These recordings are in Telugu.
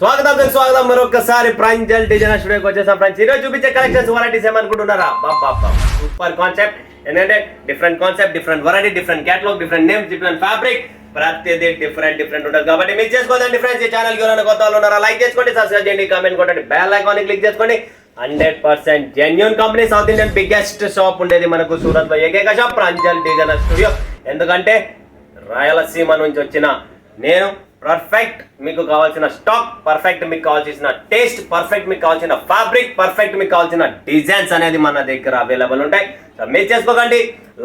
స్వాగతం మరొకసారి ప్రంజల్ డిజైనర్ స్టూడియోకి వచ్చేసాం ఫ్రెండ్స్. ఈరోజు చూపించే కలెక్షన్స్ వెరైటీస్ ఏమనుకుంటున్నారా? సూపర్ కాన్సెప్ట్ ఏంటంటే different concept, different variety, different catalogue, different names, different fabric, ప్రతిదీ డిఫరెంట్ ఉంటుంది కాబట్టి మిస్ చేసుకోదండి ఫ్రెండ్స్. ఈ ఛానల్ కి ఎవరైనా కొత్త వాళ్ళు ఉన్నారా లైక్ చేసుకోండి, సబ్స్క్రైబ్ చేయండి, కామెంట్ కొట్టండి, బెల్ ఐకాన్ క్లిక్ చేసుకోండి. 100% genuine company, south Indian biggest shop ఉండేది మనకు సూరత్ లో ఏకైక షాప్ ప్రంజల్ డిజైనర్ స్టూడియో. ఎందుకంటే రాయలసీమ నుంచి వచ్చిన నేను పర్ఫెక్ట్ మీకు కావాల్సిన స్టాక్, పర్ఫెక్ట్ మీకు కావాల్సిన టేస్ట్, పర్ఫెక్ట్ మీకు కావాల్సిన ఫ్యాబ్రిక్, పర్ఫెక్ట్ మీకు కావాల్సిన డిజైన్స్ అనేది మన దగ్గర అవైలబుల్ ఉంటాయి. మిస్ చేసుకోకండి,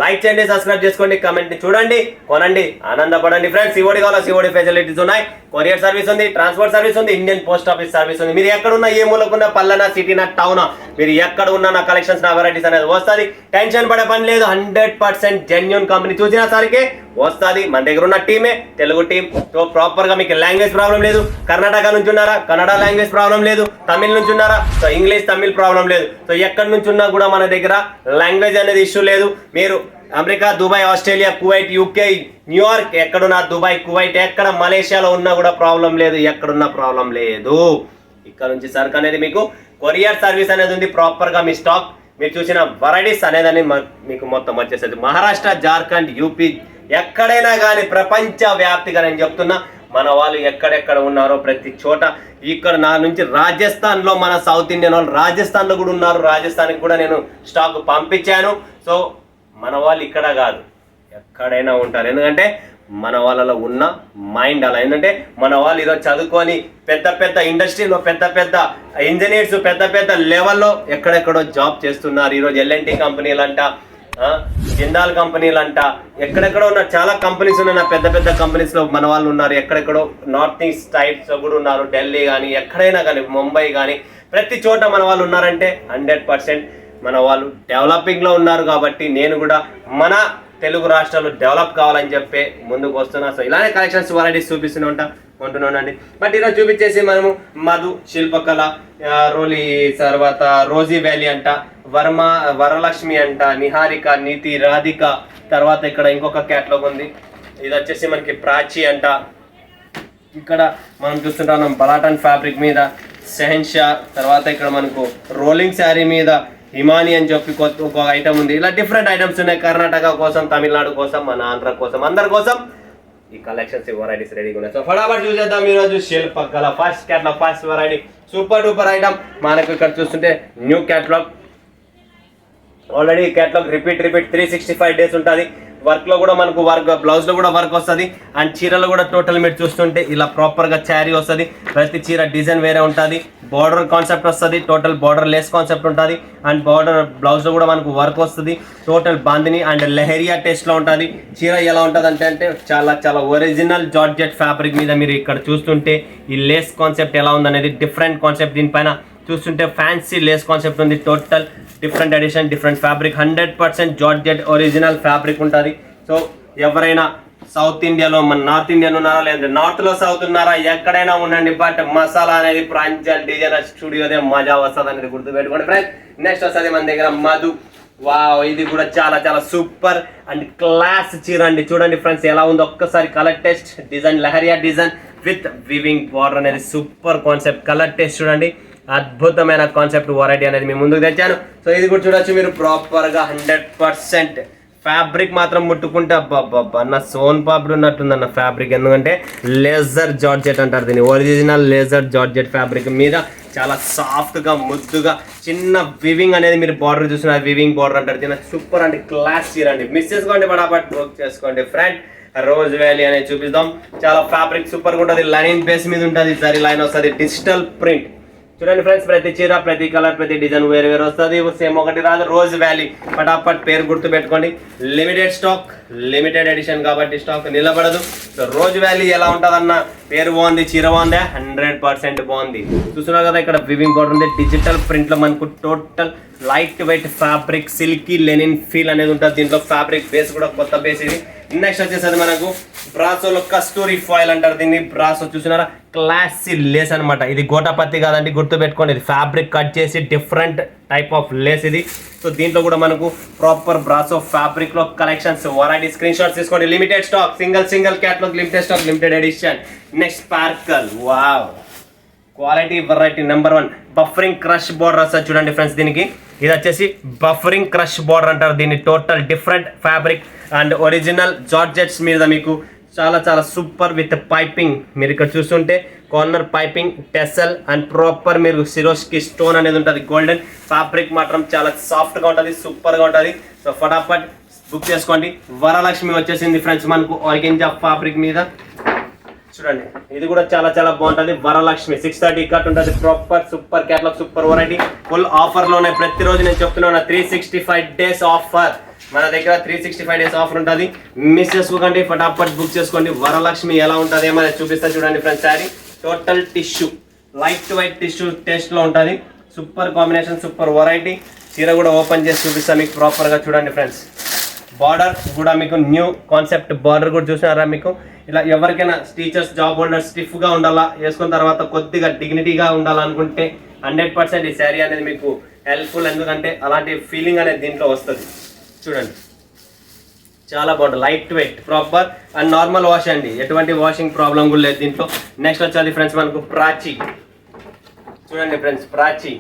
లైక్ చేయండి, సబ్స్క్రైబ్ చేసుకోండి, కమెంట్ చూడండి, కొనండి, ఆనందపడండి ఫ్రెండ్స్. సిఓడి కావాలా సిఓడి ఫెసిలిటీస్ ఉన్నాయి, కొరియర్ సర్వీస్ ఉంది, ట్రాన్స్పోర్ట్ సర్వీస్ ఉంది, ఇండియన్ పోస్ట్ ఆఫీస్ సర్వీస్ ఉంది. మీరు ఎక్కడున్నా, ఏ మూలకున్నా, పల్లెనా, సిటీనా, టౌనా, మీరు ఎక్కడ ఉన్నా నా కలెక్షన్స్, నా వెరైటీస్ అనేది వస్తుంది. టెన్షన్ పడే పని లేదు. 100% జెన్యూన్ కంపెనీ చూసిన సరికి వస్తుంది. మన దగ్గర ఉన్న టీమే తెలుగు టీం. సో ప్రాపర్ గా మీకు లాంగ్వేజ్ ప్రాబ్లం లేదు. కర్ణాటక నుంచి ఉన్నారా, కన్నడ లాంగ్వేజ్ ప్రాబ్లం లేదు. తమిళ్ నుంచి ఉన్నారా, సో ఇంగ్లీష్ తమిళ్ ప్రాబ్లం లేదు. సో ఎక్కడి నుంచి ఉన్నా కూడా మన దగ్గర లాంగ్వేజ్ అనేది ఇష్యూ లేదు. మీరు America, Dubai, Australia, Kuwait, UK, New York, ఎక్కడున్నా, దుబాయ్, కువైట్, ఎక్కడ మలేషియాలో ఉన్నా కూడా ప్రాబ్లం లేదు. ఎక్కడున్నా ప్రాబ్లం లేదు. ఇక్కడ నుంచి సరుకు అనేది మీకు కొరియర్ సర్వీస్ అనేది ఉంది. ప్రాపర్ గా మీ స్టాక్, మీరు చూసిన వెరైటీస్ అనేది మీకు మొత్తం వచ్చేస్తుంది. మహారాష్ట్ర, జార్ఖండ్, యూపీ, ఎక్కడైనా కానీ ప్రపంచ వ్యాప్తిగా నేను చెప్తున్నా, మన వాళ్ళు ఎక్కడెక్కడ ఉన్నారో ప్రతి చోట. ఇక్కడ నా నుంచి రాజస్థాన్ లో మన సౌత్ ఇండియన్ వాళ్ళు రాజస్థాన్ లో కూడా ఉన్నారు. రాజస్థాన్కి కూడా నేను స్టాక్ పంపించాను. సో మన వాళ్ళు ఇక్కడ కాదు, ఎక్కడైనా ఉంటారు. ఎందుకంటే మన వాళ్ళలో ఉన్న మైండ్ అలా. ఏంటంటే మన వాళ్ళు ఈరోజు చదువుకొని పెద్ద పెద్ద ఇండస్ట్రీలో, పెద్ద పెద్ద ఇంజనీర్స్, పెద్ద పెద్ద లెవెల్లో ఎక్కడెక్కడో జాబ్ చేస్తున్నారు. ఈరోజు ఎల్ఎన్టీ కంపెనీలు అంట, జిందాల్ కంపెనీలు అంట, ఎక్కడెక్కడో ఉన్న చాలా కంపెనీస్ ఉన్నాయి. పెద్ద పెద్ద కంపెనీస్ లో మన వాళ్ళు ఉన్నారు. ఎక్కడెక్కడో నార్త్ ఈస్ట్ సైడ్స్ లో కూడా ఉన్నారు. ఢిల్లీ కానీ, ఎక్కడైనా కానీ, ముంబై కానీ, ప్రతి చోట మన వాళ్ళు ఉన్నారంటే 100% మన వాళ్ళు డెవలపింగ్ లో ఉన్నారు. కాబట్టి నేను కూడా మన తెలుగు రాష్ట్రాలు డెవలప్ కావాలని చెప్పి ముందుకు వస్తున్నా. సో ఇలానే కలెక్షన్స్ వెరైటీస్ చూపిస్తూనే ఉంటున్నానండి. బట్ ఈరోజు చూపించేసి మనము మధు, శిల్పకళ, రోలి, తర్వాత రోజీ వ్యాలీ అంట, వరలక్ష్మి అంట, నిహారిక, నీతి, రాధిక, తర్వాత ఇక్కడ ఇంకొక క్యాటలాగ్ ఉంది. ఇది వచ్చేసి మనకి ప్రాచి అంట. ఇక్కడ మనం చూస్తుంటాం బలాటన్ ఫ్యాబ్రిక్ మీద సెహన్షా, తర్వాత ఇక్కడ మనకు రోలింగ్ శారీ మీద హిమాని అని చెప్పి ఒక ఐటమ్ ఉంది. ఇలా డిఫరెంట్ ఐటమ్స్ ఉన్నాయి. కర్ణాటక కోసం, తమిళనాడు కోసం, మన ఆంధ్ర కోసం, అందరి కోసం ఈ కలెక్షన్స్, వెరైటీస్ రెడీగా ఉన్నాయి. సో ఫటాఫట్ చూసేద్దాం ఈరోజు శిల్పకళ first catalogue, first variety, super duper item. మనకు ఇక్కడ చూస్తుంటే new catalogue. Already catalogue repeat 365 days ఉంటుంది. వర్క్ లో కూడా మనకు బ్లౌజ్ లో కూడా వర్క్ వస్తుంది. అండ్ చీరలో కూడా టోటల్ మీరు చూస్తుంటే ఇలా ప్రాపర్ గా చారీ వస్తుంది. ప్రతి చీర డిజైన్ వేరే ఉంటుంది. బార్డర్ కాన్సెప్ట్ వస్తుంది. టోటల్ బార్డర్ లెస్ కాన్సెప్ట్ ఉంటుంది. అండ్ బార్డర్ బ్లౌజ్ లో కూడా మనకు వర్క్ వస్తుంది. Total bandhani and leheriya taste లో ఉంటుంది. చీర ఎలా ఉంటుంది అంటే చాలా చాలా ఒరిజినల్ జార్జెట్ ఫ్యాబ్రిక్ మీద మీరు ఇక్కడ చూస్తుంటే ఈ లేస్ కాన్సెప్ట్ ఎలా ఉందనేది డిఫరెంట్ కాన్సెప్ట్. దీనిపైన చూస్తుంటే ఫ్యాన్సీ లేస్ కాన్సెప్ట్ ఉంది. Total different edition, different fabric, 100% georgette original fabric ఉంటుంది. సో ఎవరైనా సౌత్ ఇండియాలో, మన నార్త్ ఇండియన్ ఉన్నారా, లేదంటే నార్త్ లో సౌత్ ఉన్నారా, ఎక్కడైనా ఉండండి. బట్ మసాలా అనేది ప్రంజల్ డిజైనర్ స్టూడియోదే మజా వస్తుంది అనేది గుర్తుపెట్టుకోండి ఫ్రెండ్స్. నెక్స్ట్ వస్తుంది మన దగ్గర మధు. వావ్, ఇది కూడా చాలా చాలా సూపర్ అండ్ క్లాస్ చీర అండి. చూడండి ఫ్రెండ్స్ ఎలా ఉందో ఒక్కసారి. Colour test design, leheriya design with weaving border అనేది సూపర్ కాన్సెప్ట్. కలర్ టెస్ట్ చూడండి, అద్భుతమైన కాన్సెప్ట్ వెరైటీ అనేది మీ ముందుకు తెచ్చాను. సో ఇది కూడా చూడొచ్చు మీరు ప్రాపర్ గా. 100% ఫ్యాబ్రిక్ మాత్రం ముట్టుకుంటే అబ్బా అన్న సోన్ పాపిడి ఉన్నట్టుందన్న ఫ్యాబ్రిక్. ఎందుకంటే లేజర్ జార్జెట్ అంటారు దీన్ని. ఒరిజినల్ లేజర్ జార్జెట్ ఫ్యాబ్రిక్ మీద చాలా సాఫ్ట్ గా, ముద్దుగా, చిన్న వివింగ్ అనేది మీరు బార్డర్ చూసిన వివింగ్ బార్డర్ అంటారు. చిన్న సూపర్ అండి, క్లాస్ చీర అండి. మిస్ చేసుకోండి, బడాబట్ వర్క్ చేసుకోండి ఫ్రెండ్. రోజ్ వ్యాలీ అనేది చూపిద్దాం. చాలా ఫ్యాబ్రిక్ సూపర్ గా ఉంటుంది. లైన్ బేస్ మీద ఉంటుంది. సరి లైన్ వస్తుంది, డిజిటల్ ప్రింట్. చూడండి ఫ్రెండ్స్, ప్రతి చీర, ప్రతి కలర్, ప్రతి డిజైన్ వేరు వేరు వస్తుంది. సేమ్ ఒకటి రాదు. రోజ్ వ్యాలీ ఫటాఫట్ పేరు గుర్తు పెట్టుకోండి. లిమిటెడ్ స్టాక్, లిమిటెడ్ ఎడిషన్ కాబట్టి స్టాక్ నిలబడదు. సో రోజ్ వ్యాలీ ఎలా ఉంటుంది అన్న పేరు బాగుంది, చీర బాగుందా? 100% బాగుంది. చూస్తున్నారు కదా ఇక్కడ వివింగ్ బార్డర్ ఉంది. డిజిటల్ ప్రింట్ లో మనకు total light weight fabric, silky linen feel అనేది ఉంటుంది. దీంట్లో ఫ్యాబ్రిక్ బేస్ కూడా కొత్త బేస్ ఇది. నెక్స్ట్ వచ్చేసరి మనకు బ్రాసోలో కస్తూరి ఫాయిల్ అంటారు దీన్ని. బ్రాసో చూస్తున్నారా, క్లాసీ లేస్ అనమాట. ఇది గోటాపత్తి కాదండి, గుర్తు పెట్టుకోండి. ఇది ఫ్యాబ్రిక్ కట్ చేసి డిఫరెంట్ టైప్ ఆఫ్ లేస్ ఇది. సో దీంట్లో కూడా మనకు ప్రాపర్ బ్రాసో ఫ్యాబ్రిక్ లో కలెక్షన్స్, వెరైటీ, స్క్రీన్ షాట్స్ తీసుకోండి. Limited stock, single catalogue, limited stock, limited edition. Next sparkle. Wow, quality variety number 1 buffering crush border వస్తుంది చూడండి ఫ్రెండ్స్. దీనికి ఇది వచ్చేసి బఫరింగ్ క్రష్ బార్డర్ అంటారు దీన్ని. Total different fabric and original georgettes మీద మీకు చాలా చాలా సూపర్ విత్ పైపింగ్. మీరు ఇక్కడ చూస్తుంటే కార్నర్ పైపింగ్, టెసల్ అండ్ ప్రాపర్ మీరు సిరోస్కి స్టోన్ అనేది ఉంటుంది. గోల్డెన్ ఫ్యాబ్రిక్ మాత్రం చాలా సాఫ్ట్గా ఉంటుంది, సూపర్గా ఉంటుంది. సో ఫటాఫట్ బుక్ చేసుకోండి. వరలక్ష్మి వచ్చేసింది ఫ్రెండ్స్ మనకు ఆర్గెంజా ఫ్యాబ్రిక్ మీద. చూడండి ఇది కూడా చాలా చాలా బాగుంటుంది. వరలక్ష్మి 630 కట్ ఉంటుంది. Proper super catalogue, super variety. Full ఆఫర్లో ఉన్నాయి. ప్రతిరోజు నేను చెప్తున్నా 365 డేస్ ఆఫర్ మన దగ్గర. 365 డేస్ ఆఫర్ ఉంటుంది. మిస్ చేసుకోకండి, ఫటాఫట్ బుక్ చేసుకోండి. వరలక్ష్మి ఎలా ఉంటుంది ఏమైనా చూపిస్తా చూడండి friends. Saree total tissue, light white tissue టేస్ట్లో ఉంటుంది. Super combination, super variety. చీర కూడా ఓపెన్ చేసి చూపిస్తాను మీకు ప్రాపర్గా. చూడండి ఫ్రెండ్స్, బార్డర్ కూడా మీకు న్యూ కాన్సెప్ట్ బార్డర్ కూడా చూసినారా మీకు. ఇలా ఎవరికైనా టీచర్స్, జాబ్ హోల్డర్స్ స్టిఫ్గా ఉండాలా, వేసుకున్న తర్వాత కొద్దిగా డిగ్నిటీగా ఉండాలనుకుంటే 100% ఈ శారీ అనేది మీకు హెల్ప్ఫుల్. ఎందుకంటే అలాంటి ఫీలింగ్ అనేది దీంట్లో వస్తుంది. చూడండి చాలా బాగుంటుంది, light weight, proper and normal wash అండి. ఎటువంటి వాషింగ్ ప్రాబ్లం కూడా లేదు దీంట్లో. నెక్స్ట్ వచ్చేది ఫ్రెండ్స్ మనకు ప్రాచీ. చూడండి friends, Prachi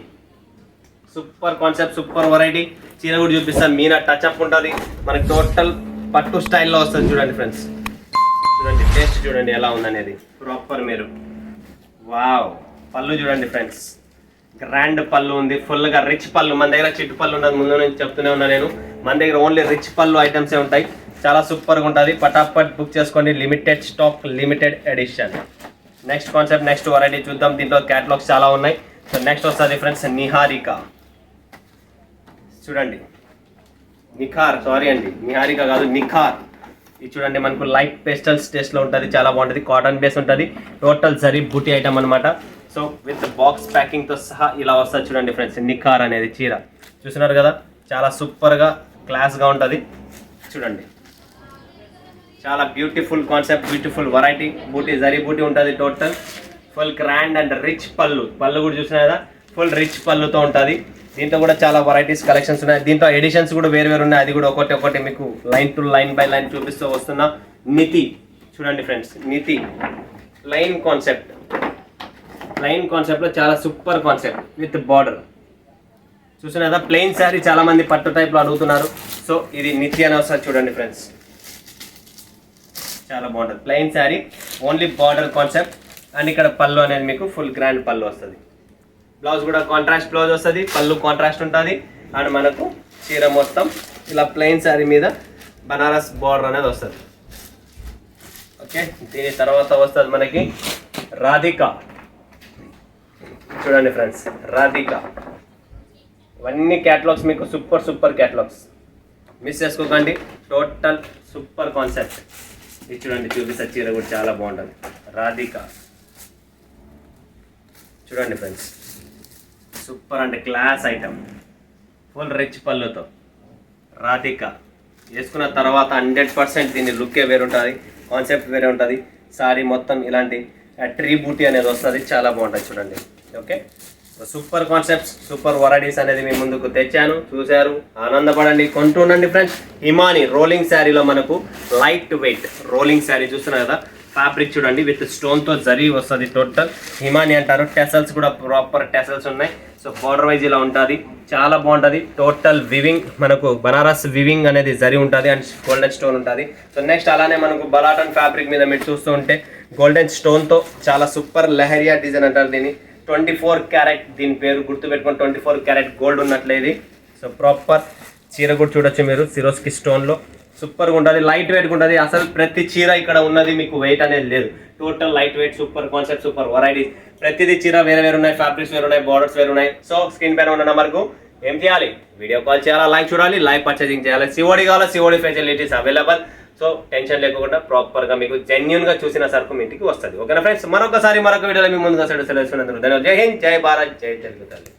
super concept, super variety. చీర కూడా చూపిస్తాను. మీనా టచ్అప్ ఉంటుంది మనకి. టోటల్ పట్టు స్టైల్లో వస్తుంది. చూడండి ఫ్రెండ్స్, చూడండి టేస్ట్ చూడండి ఎలా ఉందనేది ప్రాపర్. మీరు వావ్, పళ్ళు చూడండి ఫ్రెండ్స్, గ్రాండ్ పళ్ళు ఉంది, ఫుల్గా రిచ్ పళ్ళు. మన దగ్గర చిట్టు పళ్ళు ఉన్నది ముందు నుంచి చెప్తూనే ఉన్నా నేను. మన దగ్గర ఓన్లీ రిచ్ పళ్ళు ఐటమ్సే ఉంటాయి. చాలా సూపర్గా ఉంటుంది. పటాపట్ బుక్ చేసుకోండి. Limited stock, limited edition. Next concept, next variety చూద్దాం. దీంట్లో క్యాటలాగ్స్ చాలా ఉన్నాయి. సో నెక్స్ట్ వస్తుంది ఫ్రెండ్స్ నిహారిక. చూడండి నిఖార్, సారీ అండి నిహారిక కాదు నిఖార్. ఇది చూడండి మనకు లైట్ పేస్టల్స్ టేస్ట్లో ఉంటుంది. చాలా బాగుంటుంది. కాటన్ బేస్ ఉంటుంది. టోటల్ జరీ బూటీ ఐటమ్ అనమాట. సో విత్ బాక్స్ ప్యాకింగ్తో సహా ఇలా వస్తుంది చూడండి ఫ్రెండ్స్. నిఖార్ అనేది చీర చూస్తున్నారు కదా, చాలా సూపర్గా క్లాస్గా ఉంటుంది. చూడండి చాలా బ్యూటిఫుల్ కాన్సెప్ట్, బ్యూటిఫుల్ వెరైటీ. బూటీ జరీ బూటీ ఉంటుంది. Total full grand and rich పళ్ళు. పళ్ళు కూడా చూసినా కదా, ఫుల్ రిచ్ పళ్ళుతో ఉంటుంది. దీంట్లో కూడా చాలా వెరైటీస్ కలెక్షన్స్ ఉన్నాయి. దీంట్లో ఎడిషన్స్ కూడా వేరు వేరు ఉన్నాయి. అది కూడా ఒకటి మీకు line to line by line చూపిస్తూ వస్తున్నా. నితి చూడండి friends, NITI line concept. Line కాన్సెప్ట్లో చాలా సూపర్ కాన్సెప్ట్ విత్ బార్డర్. చూసినా కదా, ప్లెయిన్ శారీ చాలా మంది పట్టు టైప్లో అడుగుతున్నారు. సో ఇది నితి అని వస్తుంది చూడండి ఫ్రెండ్స్. చాలా బాగుంటుంది plain sari, only border concept. And ఇక్కడ పళ్ళు అనేది మీకు ఫుల్ గ్రాండ్ పళ్ళు వస్తుంది. బ్లౌజ్ కూడా కాంట్రాస్ట్ బ్లౌజ్ వస్తుంది. పళ్ళు కాంట్రాస్ట్ ఉంటుంది. అండ్ మనకు చీర మొత్తం ఇలా ప్లెయిన్ శారీ మీద బనారస్ బార్డర్ అనేది వస్తుంది. ఓకే, దీని తర్వాత వస్తుంది మనకి రాధిక. చూడండి ఫ్రెండ్స్, రాధిక. ఇవన్నీ క్యాటలాగ్స్ మీకు సూపర్ సూపర్ క్యాటలాగ్స్, మిస్ చేసుకోకండి. Total super concept. ఇది చూడండి, చూపిస్తే చీర కూడా చాలా బాగుంటుంది. రాధిక చూడండి ఫ్రెండ్స్, సూపర్ అంటే క్లాస్ ఐటమ్. ఫుల్ రిచ్ పళ్ళుతో రాధిక వేసుకున్న తర్వాత 100% దీని లుక్కే వేరు ఉంటుంది, కాన్సెప్ట్ వేరే ఉంటుంది. సారీ మొత్తం ఇలాంటి ట్రీ బూటీ అనేది వస్తుంది. చాలా బాగుంటుంది చూడండి. Okay, super concepts, super varieties అనేది మీ ముందుకు తెచ్చాను. చూశారు, ఆనందపడండి, కొంటుండండి ఫ్రెండ్స్. హిమాని రోలింగ్ శారీలో మనకు లైట్ వెయిట్ రోలింగ్ శారీ చూస్తున్నారు కదా. ఫ్యాబ్రిక్ చూడండి విత్ స్టోన్తో జరీ వస్తుంది. టోటల్ హిమాని అంటారు. టెసల్స్ కూడా ప్రాపర్ టెసల్స్ ఉన్నాయి. సో బార్డర్ వైజ్ ఇలా ఉంటుంది. చాలా బాగుంటుంది. టోటల్ వివింగ్ మనకు బనారస్ వివింగ్ అనేది జరీ ఉంటుంది అండ్ గోల్డెన్ స్టోన్ ఉంటుంది. సో నెక్స్ట్ అలానే మనకు బలాటన్ ఫ్యాబ్రిక్ మీద మీరు చూస్తూ ఉంటే గోల్డెన్ స్టోన్తో చాలా సూపర్ లెహరియా డిజైన్ అంటారు దీన్ని. 24 క్యారెట్ దీని పేరు గుర్తుపెట్టుకొని 24 క్యారెట్ గోల్డ్ ఉన్నట్లేదు. సో ప్రాపర్ చీర కూడా చూడొచ్చు మీరు సిరోస్కి స్టోన్లో. సూపర్గా ఉంటుంది, లైట్ వెయిట్గా ఉంటుంది. అసలు ప్రతి చీర ఇక్కడ ఉన్నది మీకు వెయిట్ అనేది లేదు. Total light wait, super concept, super varieties. ప్రతిదీ చీర వేరే వేరు ఉన్నాయి, ఫ్యాబ్రిక్స్ వేరు ఉన్నాయి, బార్డర్స్ వేరు ఉన్నాయి. సో స్క్రీన్ పైన ఉన్న నెంబర్కు ఏం చేయాలి, వీడియో కాల్ చేయాలా, లైక్ చూడాలి, లైవ్ పర్చేసింగ్ చేయాలి. సిఓడి కావాలా, COD facilities available. So tension లేకుండా ప్రాపర్గా మీకు జెన్యున్గా చూసిన సరుకు మీ ఇంటికి వస్తుంది. ఓకేనా ఫ్రెండ్స్, మరొక వీడియోలో మీ ముందుగా సెలవుస్తున్నందుకు ధన్యవాదాలు. జై హింద్, జై భారత్, జై తెలుగు తల్లి.